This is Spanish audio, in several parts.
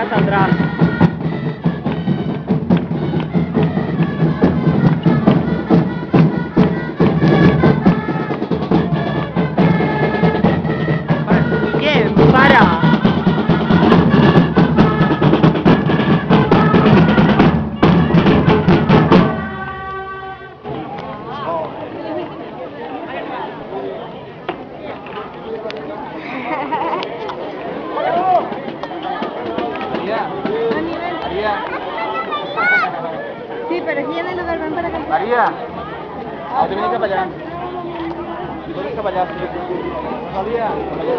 ya saldrá. ¿Quién? ¡Para! Sí, pero es que ya no hay lugar para cantar. María, ahora te vienes para allá. Vienes para allá. María, para allá.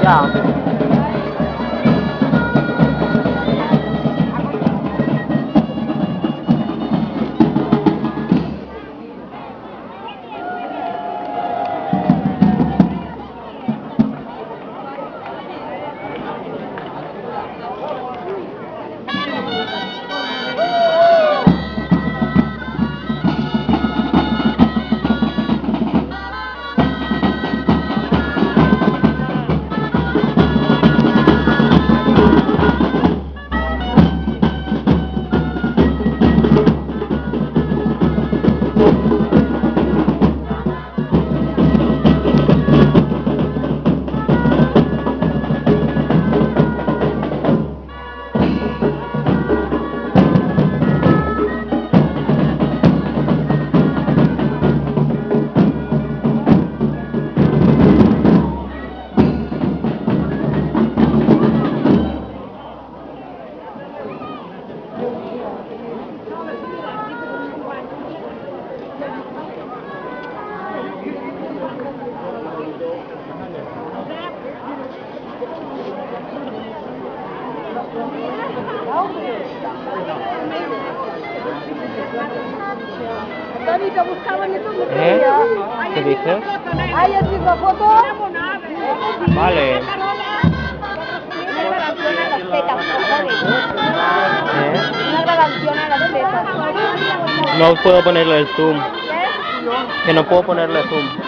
Ya. ¿Qué dices? Ay, ¿has visto la foto? Vale. Una grabación a las tetas, por favor. Una grabación a las tetas. No puedo ponerle el zoom. ¿Qué? Que no puedo ponerle zoom.